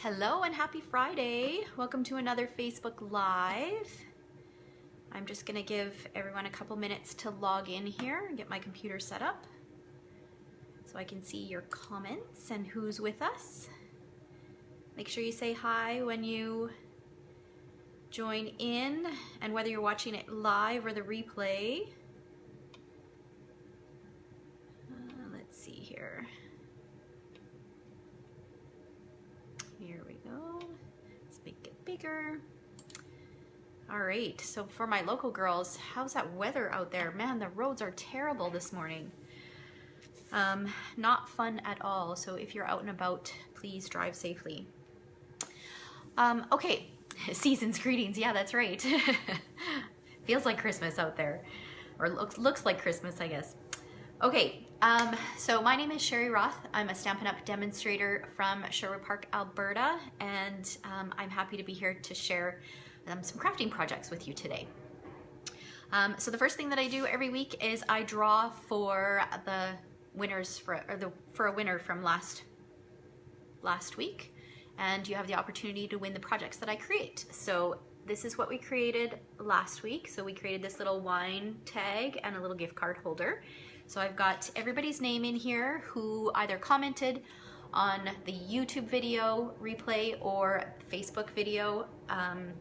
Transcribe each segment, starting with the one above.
Hello and happy Friday. Welcome to another Facebook Live. I'm just gonna give everyone a couple minutes to log in here and get my computer set up so I can see your comments and who's with us. Make sure you say hi when you join in, and whether you're watching it live or the replay. Let's see here. Here we go. Let's make it bigger. All right, so for my local girls, how's that weather out there? Man, the roads are terrible this morning. Not fun at all. So if you're out and about, please drive safely. Okay, season's greetings. Yeah, that's right. Feels like Christmas out there, or looks like Christmas, I guess. Okay, so my name is Sherry Roth. I'm a Stampin' Up! Demonstrator from Sherwood Park, Alberta, and I'm happy to be here to share some crafting projects with you today. So the first thing that I do every week is I draw for the winners for a winner from last week, and you have the opportunity to win the projects that I create. So this is what we created last week. So we created this little wine tag and a little gift card holder. So I've got everybody's name in here who either commented on the YouTube video replay or Facebook video,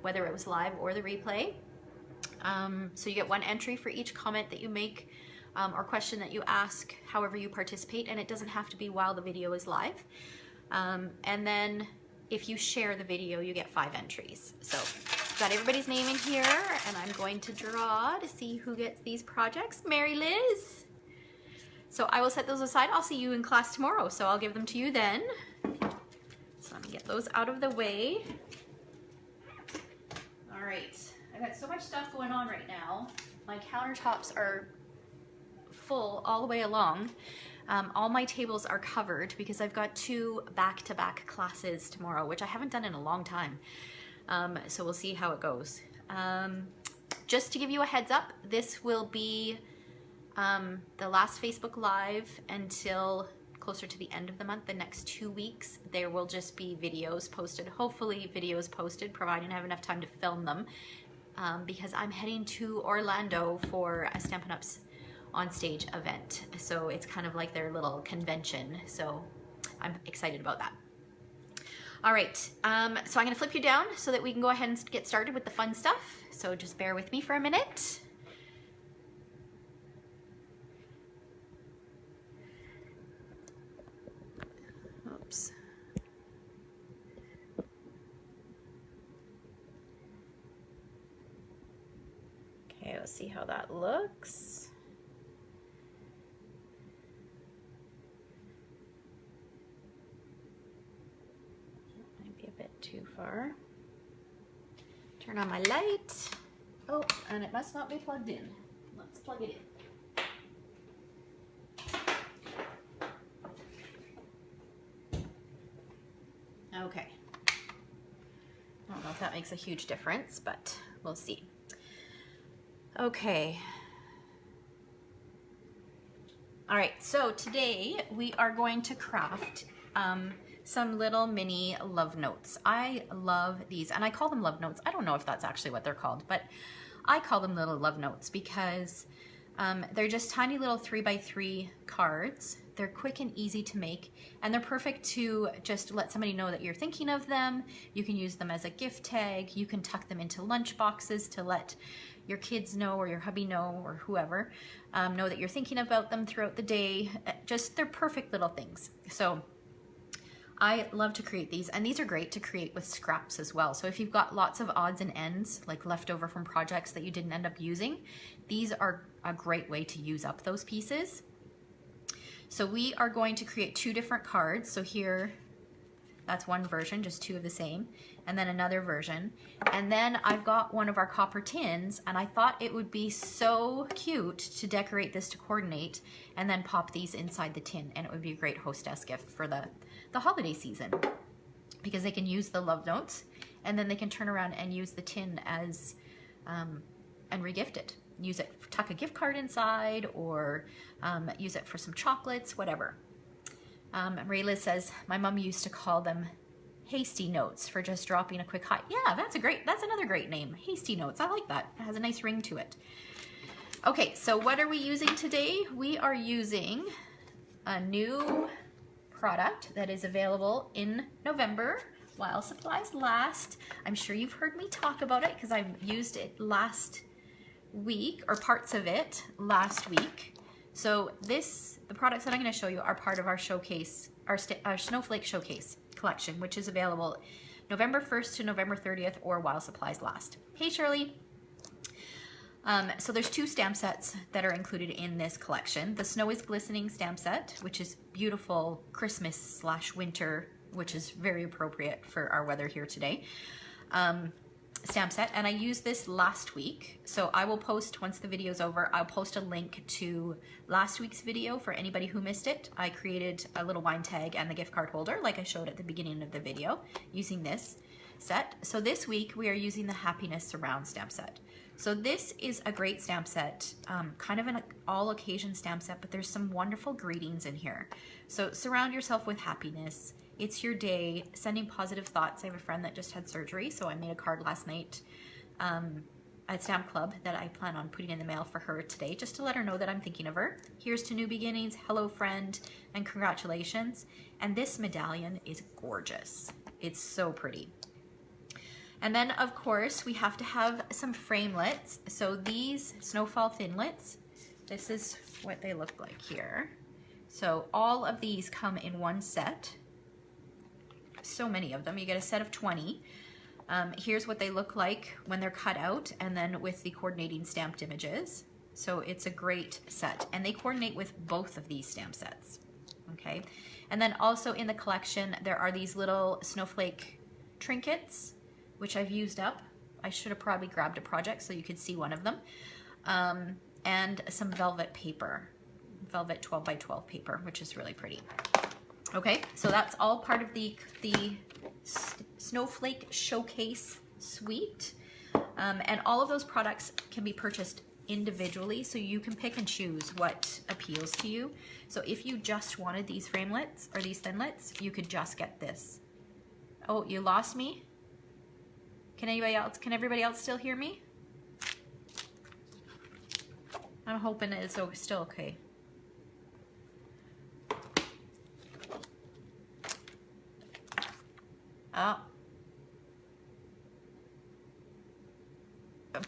whether it was live or the replay. So you get one entry for each comment that you make or question that you ask, however you participate, and it doesn't have to be while the video is live. And then if you share the video, you get 5 entries. So I've got everybody's name in here, and I'm going to draw to see who gets these projects. Mary Liz! So I will set those aside. I'll see you in class tomorrow, so I'll give them to you then. So let me get those out of the way. All right, I've got so much stuff going on right now. My countertops are full all the way along. All my tables are covered because I've got 2 back-to-back classes tomorrow, which I haven't done in a long time. So we'll see how it goes. Just to give you a heads up, this will be the last Facebook Live until closer to the end of the month. The next 2 weeks, there will just be videos posted, hopefully videos posted, providing I have enough time to film them, because I'm heading to Orlando for a Stampin' Up's on stage event. So it's kind of like their little convention. So I'm excited about that. All right, so I'm gonna flip you down so that we can go ahead and get started with the fun stuff. So just bear with me for a minute. Oops. Okay, let's see how that looks. Might be a bit too far. Turn on my light. Oh, and it must not be plugged in. Let's plug it in. Okay. I don't know if that makes a huge difference, but we'll see. Okay. All right, so today we are going to craft some little mini love notes. I love these, and I call them love notes. I don't know if that's actually what they're called, but I call them little love notes because they're just tiny little 3x3 cards. They're quick and easy to make, and they're perfect to just let somebody know that you're thinking of them. You can use them as a gift tag. You can tuck them into lunch boxes to let your kids know, or your hubby know, or whoever know that you're thinking about them throughout the day. Just, they're perfect little things. So I love to create these, and these are great to create with scraps as well. So if you've got lots of odds and ends, like leftover from projects that you didn't end up using, these are a great way to use up those pieces. So we are going to create 2 different cards. So here, that's one version, just 2 of the same, and then another version. And then I've got one of our copper tins, and I thought it would be so cute to decorate this to coordinate and then pop these inside the tin, and it would be a great hostess gift for the holiday season, because they can use the love notes and then they can turn around and use the tin as and regift it. Use it, tuck a gift card inside, or use it for some chocolates, whatever. Marie Liz says, my mom used to call them Hasty Notes for just dropping a quick hi. Yeah, that's another great name. Hasty Notes. I like that. It has a nice ring to it. Okay, so what are we using today? We are using a new product that is available in November while supplies last. I'm sure you've heard me talk about it because I've used it last week, or parts of it last week. So the products that I'm going to show you are part of our showcase, our Snowflake Showcase collection, which is available November 1st to November 30th or while supplies last. Hey Shirley. So there's 2 stamp sets that are included in this collection. The Snow is Glistening stamp set, which is beautiful Christmas / winter, which is very appropriate for our weather here today. Stamp set, and I used this last week, so I will post, once the video is over, I'll post a link to last week's video for anybody who missed it. I created a little wine tag and the gift card holder like I showed at the beginning of the video using this set. So this week we are using the Happiness Surround stamp set. So this is a great stamp set, kind of an all occasion stamp set, but there's some wonderful greetings in here. So surround yourself with happiness. It's your day, sending positive thoughts. I have a friend that just had surgery, so I made a card last night at Stamp Club that I plan on putting in the mail for her today, just to let her know that I'm thinking of her. Here's to new beginnings, hello friend, and congratulations. And this medallion is gorgeous. It's so pretty. And then of course we have to have some framelets. So these Snowfall Thinlits, this is what they look like here. So all of these come in one set. So many of them. You get a set of 20. Here's what they look like when they're cut out, and then with the coordinating stamped images. So it's a great set, and they coordinate with both of these stamp sets. Okay, and then also in the collection there are these little snowflake trinkets, which I've used up. I should have probably grabbed a project so you could see one of them, and some velvet paper, velvet 12 by 12 paper, which is really pretty. Okay, so that's all part of the Snowflake Showcase suite. And all of those products can be purchased individually, so you can pick and choose what appeals to you. So if you just wanted these framelets or these thinlits, you could just get this. Oh, you lost me? Can everybody else still hear me? I'm hoping it's still okay. Oh.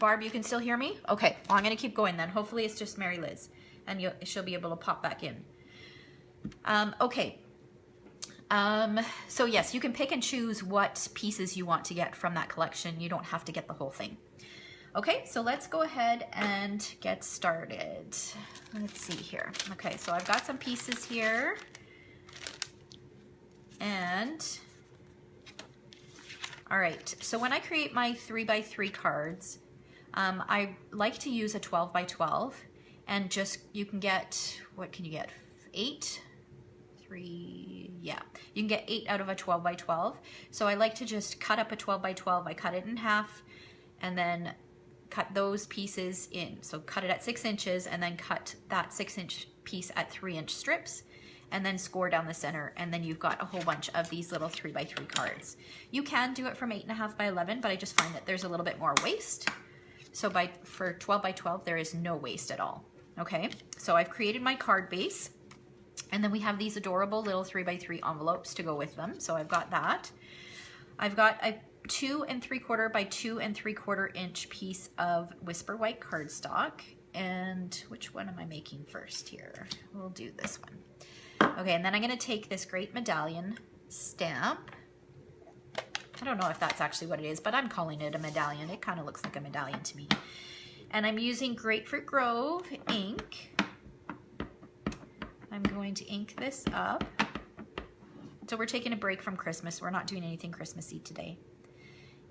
Barb, you can still hear me? Okay, well, I'm going to keep going then. Hopefully it's just Mary Liz, and she'll be able to pop back in. Okay. So yes, you can pick and choose what pieces you want to get from that collection. You don't have to get the whole thing. Okay, so let's go ahead and get started. Let's see here. Okay, so I've got some pieces here. And... all right, so when I create my 3x3 cards, I like to use a 12 by 12, and just, you can get, what can you get? 8? 3, yeah. You can get 8 out of a 12 by 12. So I like to just cut up a 12 by 12. I cut it in half and then cut those pieces in. So cut it at 6 inches and then cut that 6-inch piece at 3-inch strips, and then score down the center, and then you've got a whole bunch of these little 3x3 cards. You can do it from 8.5 by 11, but I just find that there's a little bit more waste. So for 12 by 12, there is no waste at all. Okay, so I've created my card base, and then we have these adorable little 3x3 envelopes to go with them. So I've got that. I've got a 2 3/4 by 2 3/4 inch piece of Whisper White cardstock. And which one am I making first here? We'll do this one. Okay, and then I'm going to take this great medallion stamp. I don't know if that's actually what it is, but I'm calling it a medallion. It kind of looks like a medallion to me. And I'm using Grapefruit Grove ink. I'm going to ink this up. So we're taking a break from Christmas. We're not doing anything Christmassy today.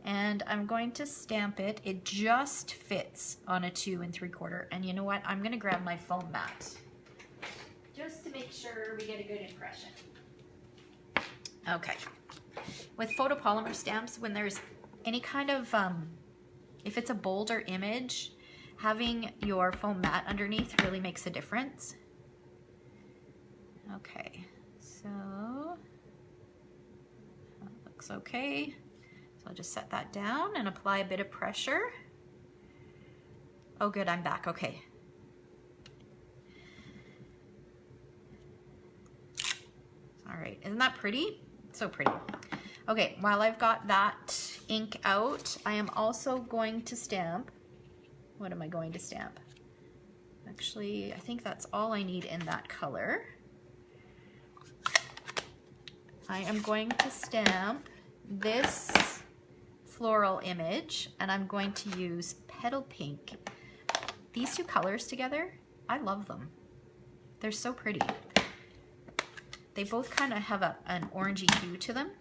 And I'm going to stamp it. It just fits on a 2 3/4. And you know what? I'm going to grab my foam mat, just to make sure we get a good impression. Okay. With photopolymer stamps, when there's any kind of, if it's a bolder image, having your foam mat underneath really makes a difference. Okay, so that Looks okay. So I'll just set that down and apply a bit of pressure. Oh good, I'm back, okay. All right, isn't that pretty? So pretty. Okay, while I've got that ink out, I am also going to stamp. What am I going to stamp? Actually, I think that's all I need in that color. I am going to stamp this floral image, and I'm going to use Petal Pink. These two colors together, I love them. They're so pretty. They both kind of have an orangey hue to them.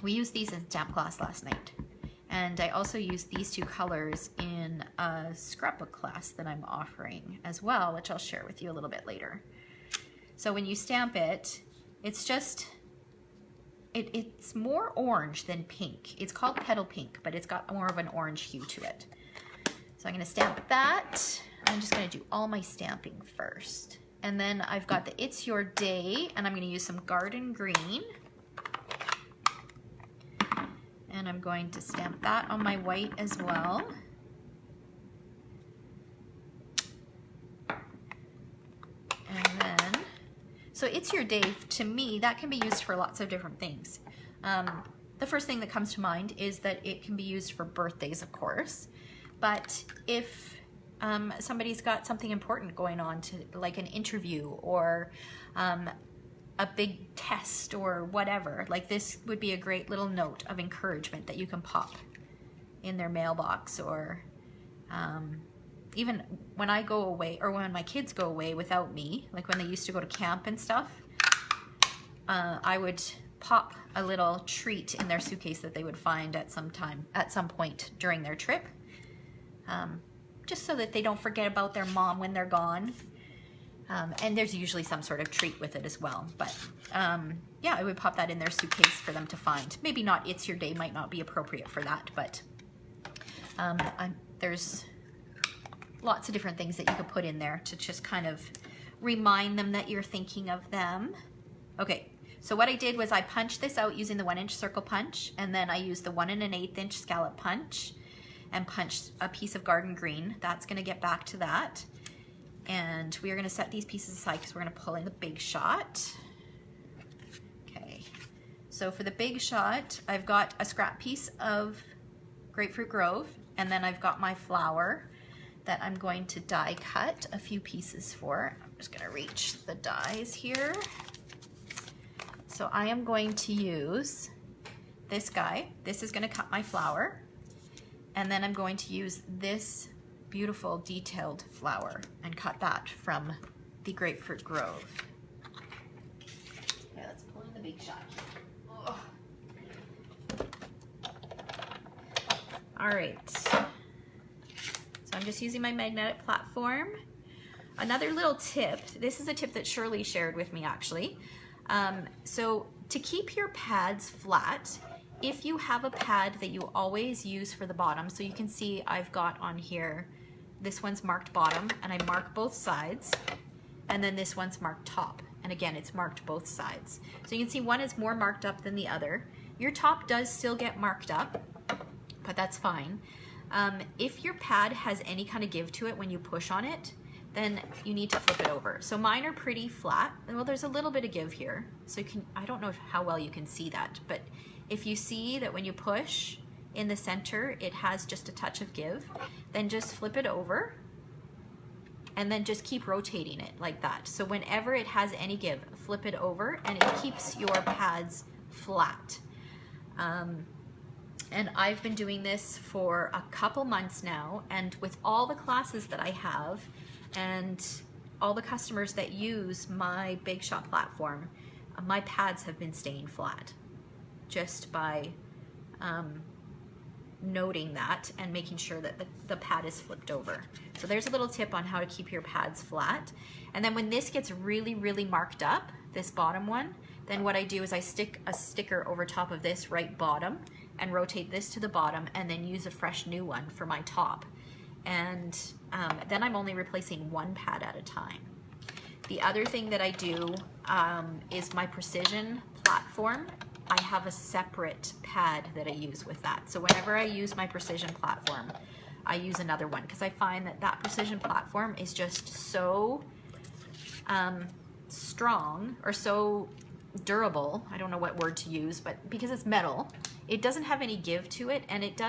We used these in stamp class last night. And I also used these two colors in a scrapbook class that I'm offering as well, which I'll share with you a little bit later. So when you stamp it, it's just, it's more orange than pink. It's called Petal Pink, but it's got more of an orange hue to it. So I'm gonna stamp that. I'm just gonna do all my stamping first. And then I've got the It's Your Day, and I'm gonna use some Garden Green. And I'm going to stamp that on my white as well. And then, so It's Your Day, to me, that can be used for lots of different things. The first thing that comes to mind is that it can be used for birthdays, of course. But if somebody's got something important going on, to like an interview or a big test or whatever, like this would be a great little note of encouragement that you can pop in their mailbox. Or even when I go away, or when my kids go away without me, like when they used to go to camp and stuff, I would pop a little treat in their suitcase that they would find at some point during their trip, just so that they don't forget about their mom when they're gone. And there's usually some sort of treat with it as well. But yeah, I would pop that in their suitcase for them to find. Maybe not It's Your Day, might not be appropriate for that, but there's lots of different things that you could put in there to just kind of remind them that you're thinking of them. Okay, so what I did was I punched this out using the 1-inch circle punch, and then I used the 1 1/8 inch scallop punch and punched a piece of Garden Green. That's gonna get back to that. And we are gonna set these pieces aside because we're gonna pull in the big shot. Okay, so for the big shot, I've got a scrap piece of Grapefruit Grove, and then I've got my flower that I'm going to die cut a few pieces for. I'm just gonna reach the dies here. So I am going to use this guy. This is gonna cut my flower. And then I'm going to use this beautiful detailed flower and cut that from the Grapefruit Grove. Okay, let's pull in the big shot. Oh. All right, so I'm just using my magnetic platform. Another little tip, this is a tip that Shirley shared with me actually. So to keep your pads flat, if you have a pad that you always use for the bottom, so you can see I've got on here, this one's marked bottom, and I mark both sides, and then this one's marked top, and again it's marked both sides. So you can see one is more marked up than the other. Your top does still get marked up, but that's fine. If your pad has any kind of give to it when you push on it, then you need to flip it over. So mine are pretty flat. Well, there's a little bit of give here, so you can, I don't know how well you can see that, but if you see that when you push in the center, it has just a touch of give, then just flip it over and then just keep rotating it like that. So whenever it has any give, flip it over and it keeps your pads flat. And I've been doing this for a couple months now, and with all the classes that I have and all the customers that use my Big Shot platform, my pads have been staying flat just by noting that and making sure that the pad is flipped over. So there's a little tip on how to keep your pads flat. And then when this gets really, really marked up, this bottom one, then what I do is I stick a sticker over top of this right bottom and rotate this to the bottom, and then use a fresh new one for my top. And then I'm only replacing one pad at a time. The other thing that I do is my precision platform I have a separate pad that I use with that. So whenever I use my precision platform, I use another one because I find that that precision platform is just so strong or so durable. I don't know what word to use, but because it's metal, it doesn't have any give to it, and it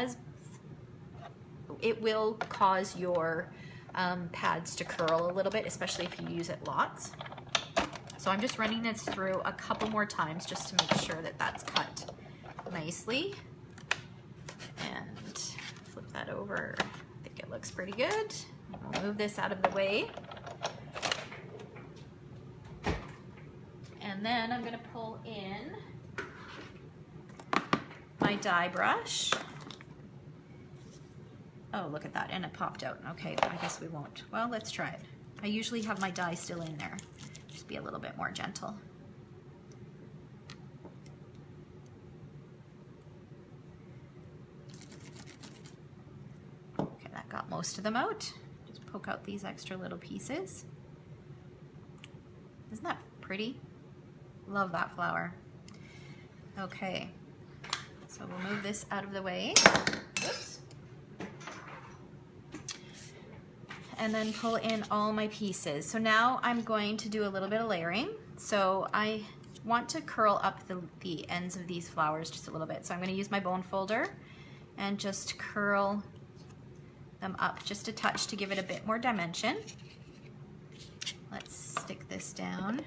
will cause your pads to curl a little bit, especially if you use it lots. So I'm just running this through a couple more times just to make sure that that's cut nicely. And flip that over. I think it looks pretty good. I'll move this out of the way. And then I'm gonna pull in my die brush. Oh, look at that, and it popped out. Okay, I guess we won't. Well, let's try it. I usually have my die still in there. Just be a little bit more gentle. Okay, that got most of them out. Just poke out these extra little pieces. Isn't that pretty? Love that flower. Okay, so we'll move this out of the way. Oops. And then pull in all my pieces. So now I'm going to do a little bit of layering. So I want to curl up the ends of these flowers just a little bit. So I'm going to use my bone folder and just curl them up just a touch to give it a bit more dimension. Let's stick this down.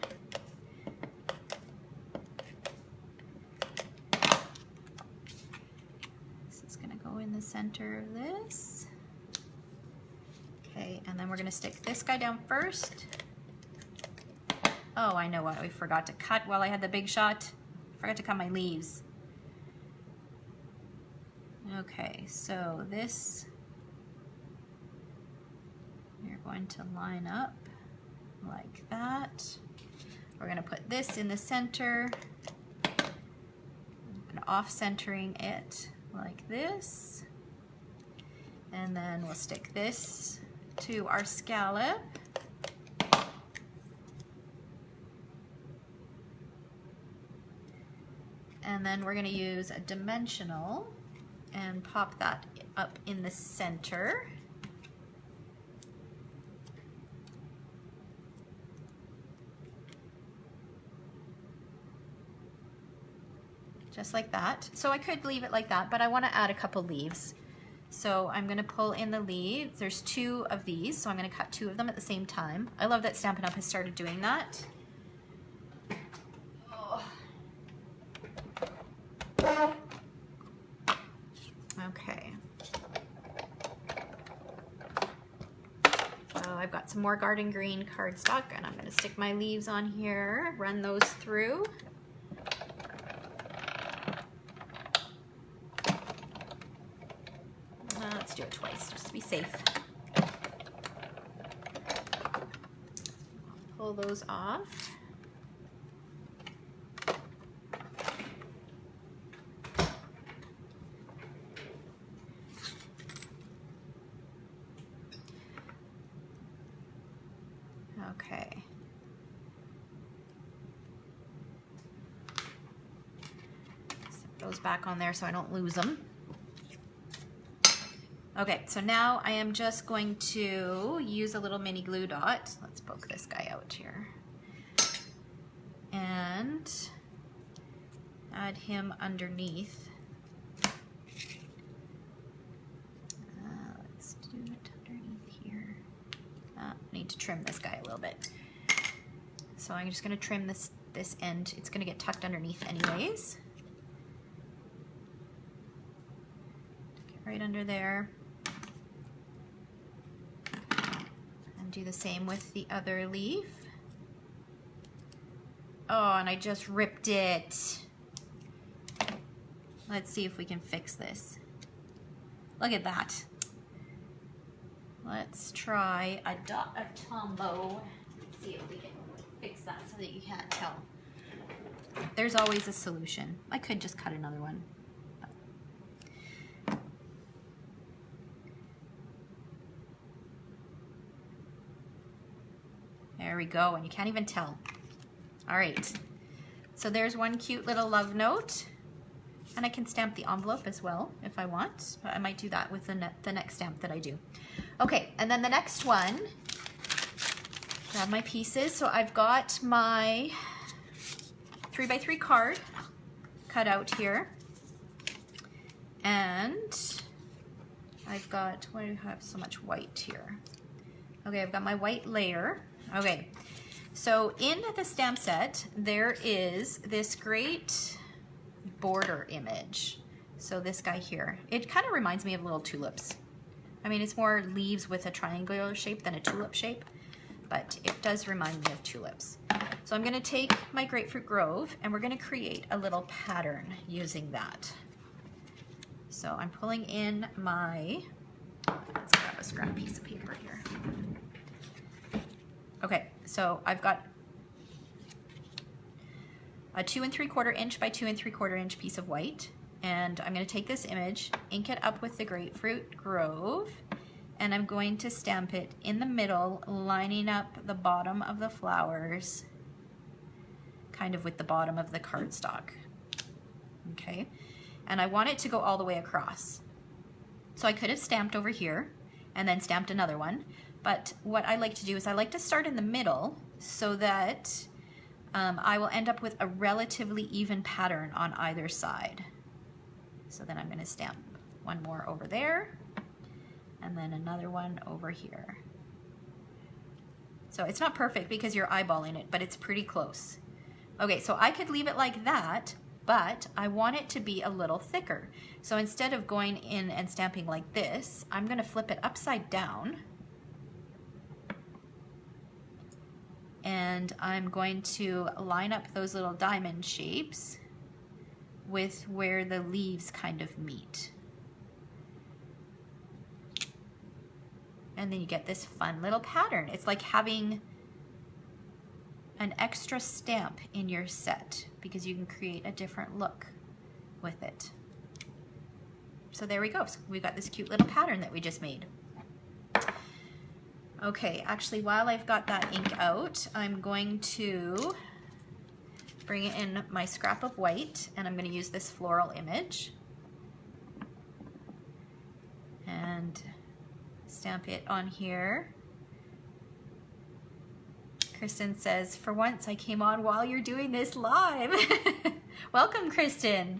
This is going to go in the center of this. Okay, and then we're gonna stick this guy down first. Oh, I know what we forgot to cut while I had the big shot. Forgot to cut my leaves. Okay, so this, you're going to line up like that. We're gonna put this in the center and off-centering it like this. And then we'll stick this to our scallop. And then we're going to use a dimensional and pop that up in the center. Just like that. So I could leave it like that, but I want to add a couple leaves. So I'm going to pull in the leaves. There's 2 of these, so I'm going to cut 2 of them at the same time. I love that Stampin' Up! Has started doing that. Oh. Okay. So I've got some more garden green cardstock, and I'm going to stick my leaves on here, run those through. Let's do it twice, just to be safe. Pull those off. Okay. Set those back on there so I don't lose them. Okay, so now I am just going to use a little mini glue dot. Let's poke this guy out here. And add him underneath. Let's do it underneath here. I need to trim this guy a little bit. So I'm just going to trim this end. It's going to get tucked underneath anyways. Get right under there. Do the same with the other leaf. Oh, and I just ripped it. Let's see if we can fix this. Look at that. Let's try a dot of Tombow. Let's see if we can fix that so that you can't tell. There's always a solution. I could just cut another one. There we go, and you can't even tell. All right, So there's one cute little love note. And I can stamp the envelope as well if I want. But I might do that with the next stamp that I do. Okay, and then the next one, grab my pieces. So I've got my 3x3 card cut out here. And I've got, why do I have so much white here? Okay, I've got my white layer. Okay, so in the stamp set, there is this great border image. So this guy here, it kind of reminds me of little tulips. I mean, it's more leaves with a triangular shape than a tulip shape, but it does remind me of tulips. So I'm gonna take my Grapefruit Grove and we're gonna create a little pattern using that. So I'm pulling in my, let's grab a scrap piece of paper here. Okay, so I've got a 2 3/4 inch by 2 3/4 inch piece of white, and I'm going to take this image, ink it up with the Grapefruit Grove, and I'm going to stamp it in the middle, lining up the bottom of the flowers, kind of with the bottom of the cardstock. Okay, and I want it to go all the way across. So I could have stamped over here and then stamped another one, but what I like to do is I like to start in the middle so that I will end up with a relatively even pattern on either side. So then I'm going to stamp one more over there and then another one over here. So it's not perfect because you're eyeballing it, but it's pretty close. Okay, so I could leave it like that, but I want it to be a little thicker. So instead of going in and stamping like this, I'm going to flip it upside down. And I'm going to line up those little diamond shapes with where the leaves kind of meet. And then you get this fun little pattern. It's like having an extra stamp in your set because you can create a different look with it. So there we go. So we've got this cute little pattern that we just made. Okay, actually, while I've got that ink out, I'm going to bring in my scrap of white, and I'm going to use this floral image and stamp it on here. Kristen says, for once I came on while you're doing this live. Welcome, Kristen.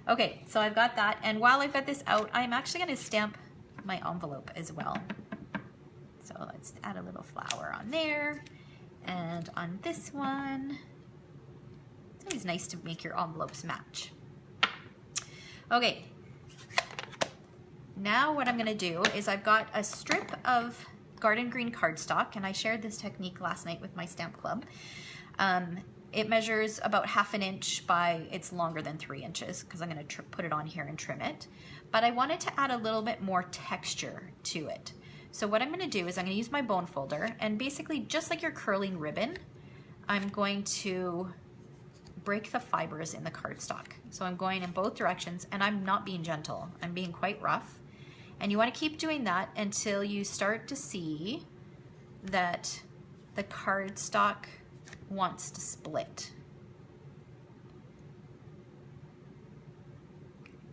Okay, so I've got that, and while I've got this out, I'm actually going to stamp my envelope as well. So let's add a little flower on there, and on this one. It's always nice to make your envelopes match. Okay, now what I'm going to do is I've got a strip of garden green cardstock, and I shared this technique last night with my stamp club. It measures about 1/2 inch by, it's longer than 3 inches because I'm going to put it on here and trim it. But I wanted to add a little bit more texture to it. So what I'm going to do is I'm going to use my bone folder, and basically just like you're curling ribbon, I'm going to break the fibers in the cardstock. So I'm going in both directions, and I'm not being gentle. I'm being quite rough. And you want to keep doing that until you start to see that the cardstock wants to split.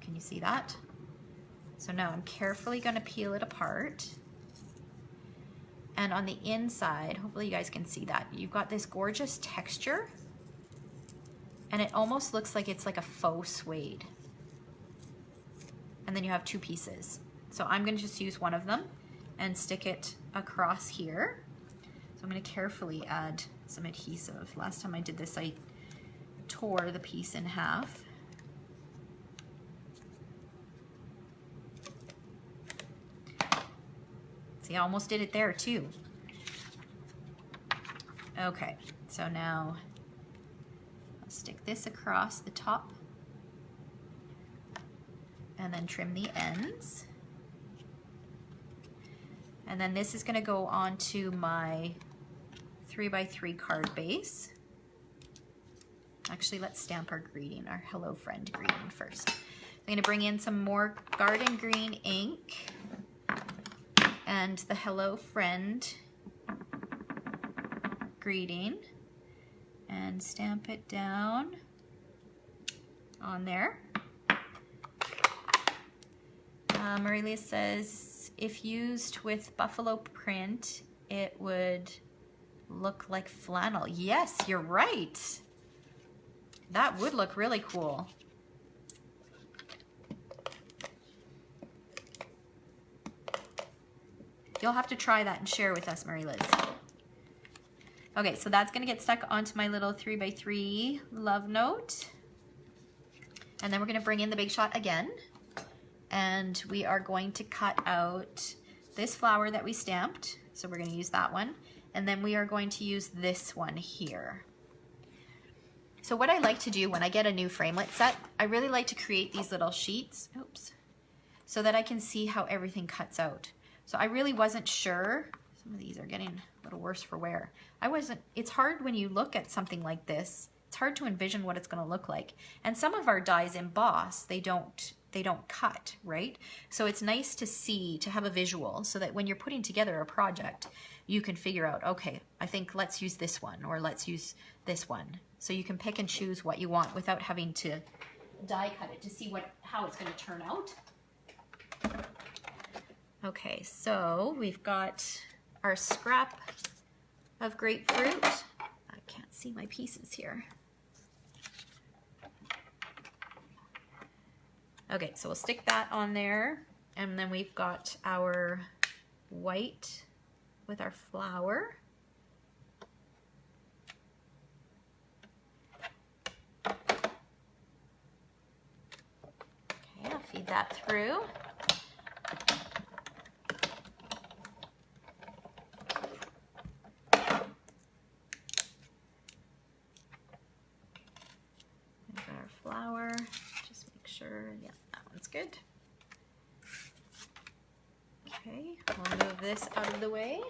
Can you see that? So now I'm carefully going to peel it apart. And on the inside, hopefully you guys can see that, you've got this gorgeous texture, and it almost looks like it's like a faux suede. And then you have 2 pieces. So I'm going to just use one of them and stick it across here. So I'm going to carefully add some adhesive. Last time I did this, I tore the piece in half. See, I almost did it there too. Okay, so now I'll stick this across the top and then trim the ends. And then this is going to go onto my 3x3 card base. Actually, let's stamp our greeting, our hello friend greeting first. I'm going to bring in some more garden green ink and the hello friend greeting. and stamp it down on there. Marie-Lise says, if used with buffalo print, it would look like flannel. Yes, you're right. That would look really cool. You'll have to try that and share with us, Marie-Lise. Okay, so that's gonna get stuck onto my little 3x3 love note. And then we're gonna bring in the Big Shot again. And we are going to cut out this flower that we stamped. So we're gonna use that one. And then we are going to use this one here. So what I like to do when I get a new framelit set, I really like to create these little sheets, oops, so that I can see how everything cuts out. So I really wasn't sure. Some of these are getting a little worse for wear. It's hard when you look at something like this, it's hard to envision what it's gonna look like. And some of our dies emboss, they don't cut, right? So it's nice to see, to have a visual so that when you're putting together a project, you can figure out, okay, I think let's use this one or let's use this one. So you can pick and choose what you want without having to die cut it to see how it's gonna turn out. Okay, so we've got our scrap of grapefruit. I can't see my pieces here. Okay, so we'll stick that on there, and then we've got our white with our flower. Okay, I'll feed that through. We've got our flower. Sure, yeah, that one's good. Okay, we'll move this out of the way.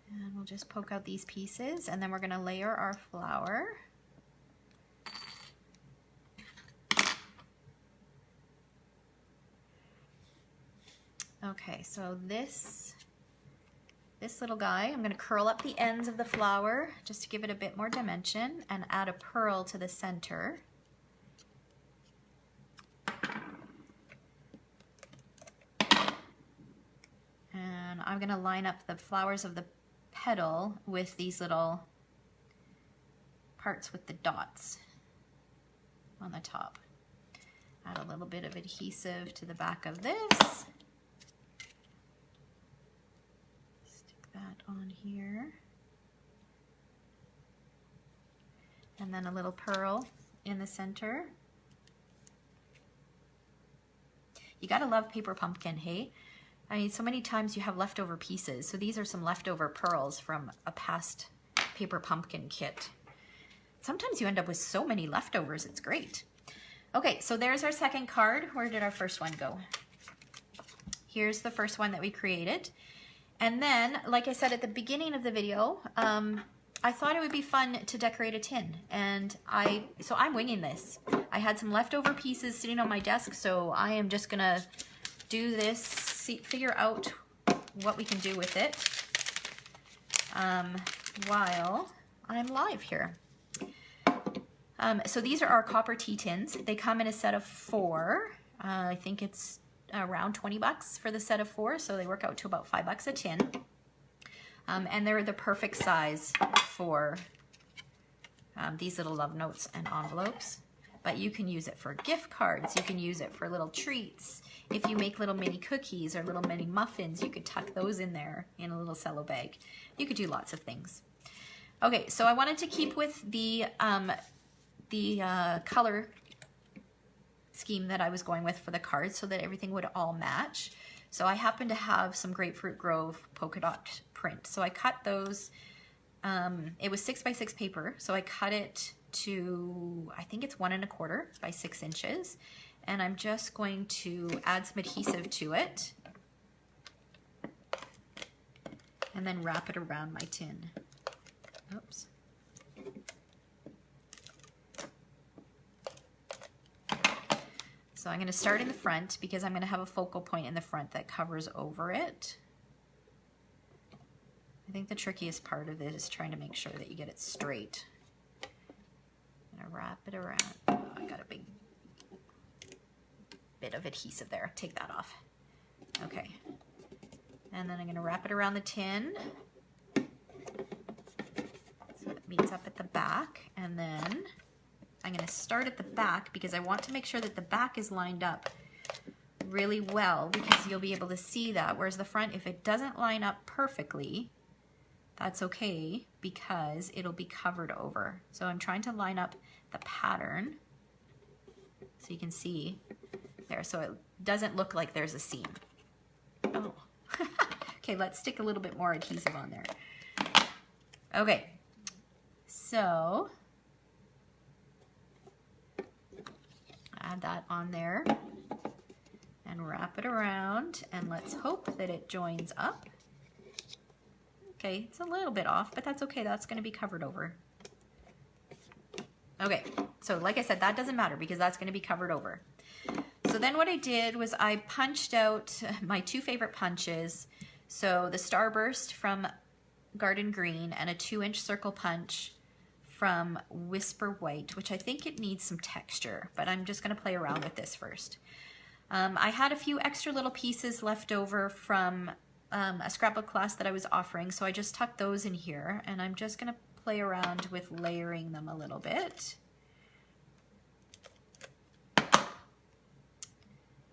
And we'll just poke out these pieces, and then we're gonna layer our flower. Okay, so this little guy, I'm gonna curl up the ends of the flower just to give it a bit more dimension and add a pearl to the center. And I'm gonna line up the flowers of the petal with these little parts with the dots on the top. Add a little bit of adhesive to the back of this. That on here, and then a little pearl in the center. You gotta love paper pumpkin, hey? I mean, so many times you have leftover pieces. So these are some leftover pearls from a past paper pumpkin kit. Sometimes you end up with so many leftovers, it's great. Okay, so there's our second card. Where did our first one go? Here's the first one that we created. And then, like I said at the beginning of the video, I thought it would be fun to decorate a tin. And so I'm winging this. I had some leftover pieces sitting on my desk, so I am just gonna do this, figure out what we can do with it while I'm live here. So these are our copper tea tins. They come in a set of 4. I think it's around 20 bucks for the set of 4, so they work out to about $5 a tin. And they're the perfect size for these little love notes and envelopes. But you can use it for gift cards, you can use it for little treats. If you make little mini cookies or little mini muffins, you could tuck those in there in a little cello bag. You could do lots of things. Okay, so I wanted to keep with the color scheme that I was going with for the cards so that everything would all match. So I happen to have some Grapefruit Grove polka dot print. So I cut those, it was 6x6 paper. So I cut it to, I think it's 1 1/4 by 6 inches. And I'm just going to add some adhesive to it and then wrap it around my tin. Oops. So I'm going to start in the front because I'm going to have a focal point in the front that covers over it. I think the trickiest part of it is trying to make sure that you get it straight. I'm gonna wrap it around. Oh, I got a big bit of adhesive there. Take that off. Okay. And then I'm gonna wrap it around the tin. So it meets up at the back. And then I'm gonna start at the back because I want to make sure that the back is lined up really well, because you'll be able to see that. Whereas the front, if it doesn't line up perfectly, that's okay because it'll be covered over. So I'm trying to line up the pattern so you can see there, so it doesn't look like there's a seam. Oh, okay, let's stick a little bit more adhesive on there. Okay, so add that on there and wrap it around, and let's hope that it joins up. Okay, it's a little bit off, but that's okay. That's going to be covered over. Okay, so like I said, that doesn't matter because that's going to be covered over. So then what I did was I punched out my two favorite punches. So the Starburst from Garden Green and a 2-inch circle punch from Whisper White, which I think it needs some texture, but I'm just going to play around with this first. I had a few extra little pieces left over from a scrapbook class that I was offering, so I just tucked those in here, and I'm just going to play around with layering them a little bit.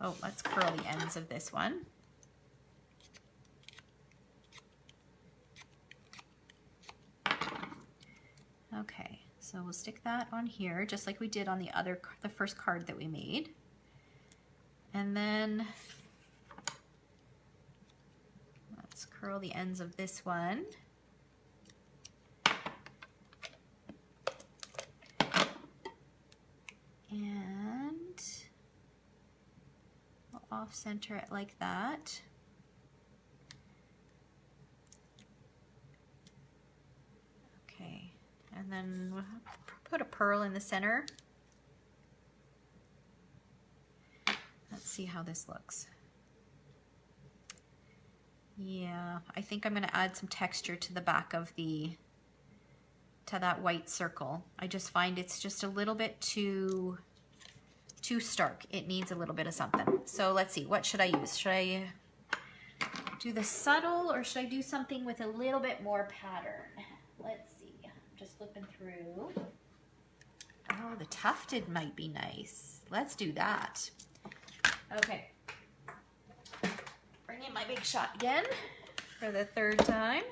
Oh, let's curl the ends of this one. Okay, so we'll stick that on here just like we did on the first card that we made. And then let's curl the ends of this one. And we'll off-center it like that. Okay, and then we'll put a pearl in the center. Let's see how this looks. Yeah, I think I'm going to add some texture to the back of to that white circle. I just find it's just a little bit too stark. It needs a little bit of something. So let's see, what should I use? Should I do the subtle, or should I do something with a little bit more pattern? Let's see, I'm just flipping through. Oh, the tufted might be nice. Let's do that. Okay, bring in my Big Shot again for the third time,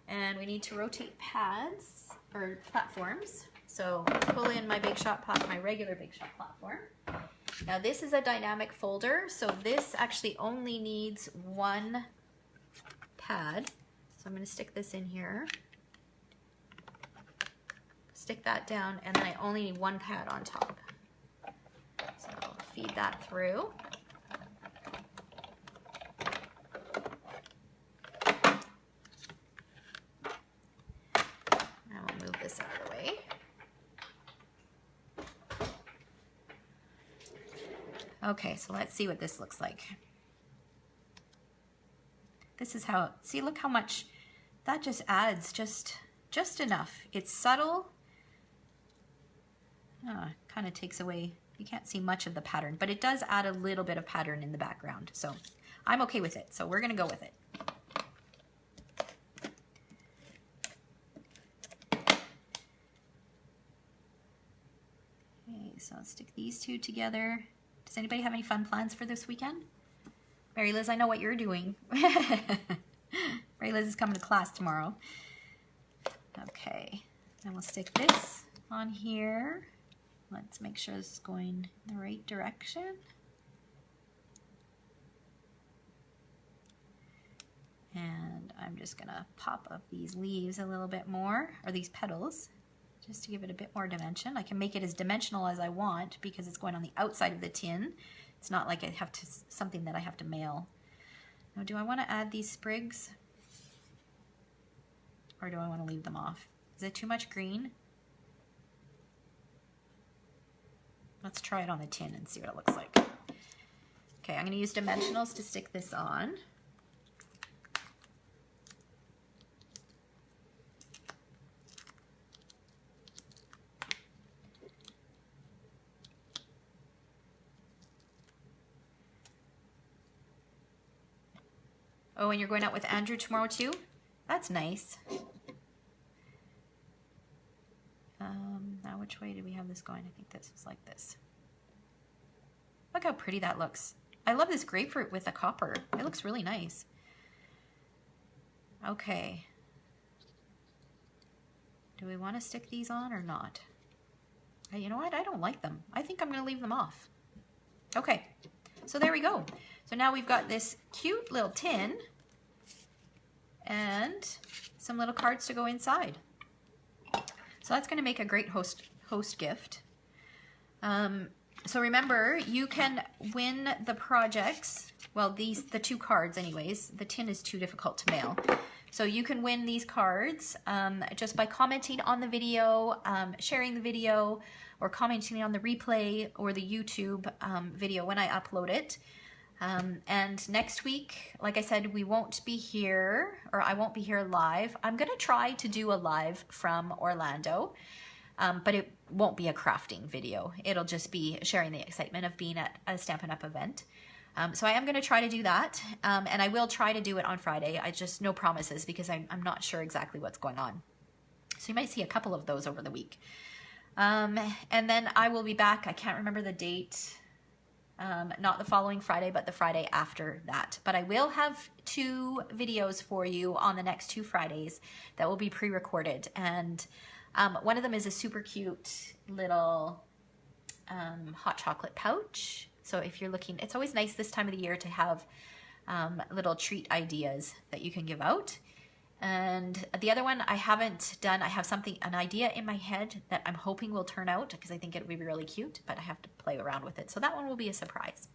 and we need to rotate pads or platforms. So pull in my Big Shot my regular Big Shot platform. Now this is a dynamic folder, so this actually only needs one pad. So I'm going to stick this in here, stick that down, and then I only need one pad on top. So feed that through. Now we'll move this out of the way. Okay, so let's see what this looks like. This is how, see, look how much that just adds, just enough. It's subtle. Kind of takes away, you can't see much of the pattern, but it does add a little bit of pattern in the background. So I'm okay with it. So we're going to go with it. Okay, so I'll stick these two together. Does anybody have any fun plans for this weekend? Mary Liz, I know what you're doing. Mary Liz is coming to class tomorrow. Okay, then we'll stick this on here. Let's make sure this is going in the right direction. And I'm just gonna pop up these leaves a little bit more, or these petals, just to give it a bit more dimension. I can make it as dimensional as I want because it's going on the outside of the tin. It's not like I have to, something that I have to mail. Now, do I want to add these sprigs? Or do I want to leave them off? Is it too much green? Let's try it on the tin and see what it looks like. Okay, I'm going to use dimensionals to stick this on. Oh, and you're going out with Andrew tomorrow too? That's nice. Now which way do we have this going? I think this is like this. Look how pretty that looks. I love this grapefruit with the copper. It looks really nice. Okay. Do we want to stick these on or not? You know what? I don't like them. I think I'm going to leave them off. Okay. So there we go. So now we've got this cute little tin and some little cards to go inside. So that's going to make a great host gift. So remember, you can win the projects. Well, the 2 cards anyways. The tin is too difficult to mail. So you can win these cards just by commenting on the video, sharing the video, or commenting on the replay or the YouTube video when I upload it. And next week, like I said, we won't be here, or I won't be here live. I'm going to try to do a live from Orlando, but it won't be a crafting video. It'll just be sharing the excitement of being at a Stampin' Up! Event. So I am going to try to do that, and I will try to do it on Friday. I just, no promises, because I'm not sure exactly what's going on. So you might see a couple of those over the week. And then I will be back. I can't remember the date. Not the following Friday, but the Friday after that. But I will have 2 videos for you on the next 2 Fridays that will be pre-recorded. And one of them is a super cute little hot chocolate pouch. So if you're looking, it's always nice this time of the year to have little treat ideas that you can give out. And the other one I haven't done. I have an idea in my head that I'm hoping will turn out, because I think it'll be really cute, but I have to play around with it. So that one will be a surprise.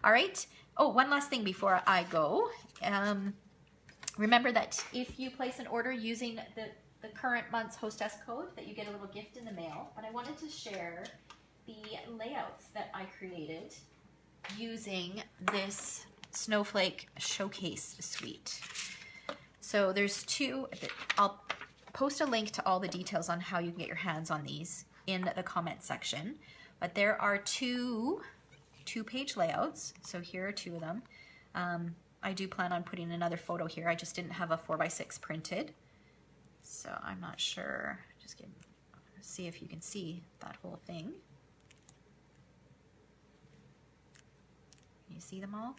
All right. Oh, one last thing before I go. Remember that if you place an order using the current month's hostess code, that you get a little gift in the mail. But I wanted to share the layouts that I created using this Snowflake Showcase Suite. So there's 2, I'll post a link to all the details on how you can get your hands on these in the comment section. But there are 2 2-page layouts. So here are 2 of them. I do plan on putting another photo here. I just didn't have a 4x6 printed. So I'm not sure. Just see if you can see that whole thing. Can you see them all?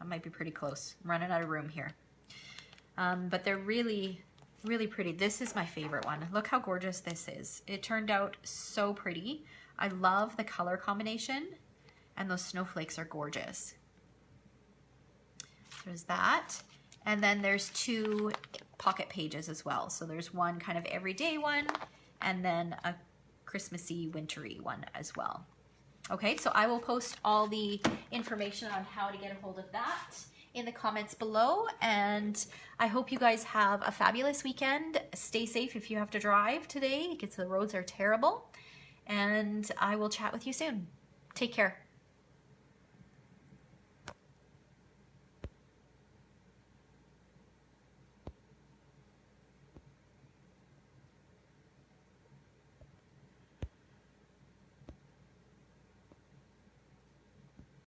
I might be pretty close. I'm running out of room here. But they're really, really pretty. This is my favorite one. Look how gorgeous this is. It turned out so pretty. I love the color combination, and those snowflakes are gorgeous. There's that. And then there's 2 pocket pages as well. So there's one kind of everyday one, and then a Christmassy, wintry one as well. Okay, so I will post all the information on how to get a hold of that in the comments below, and I hope you guys have a fabulous weekend. Stay safe if you have to drive today, because the roads are terrible, and I will chat with you soon. Take care.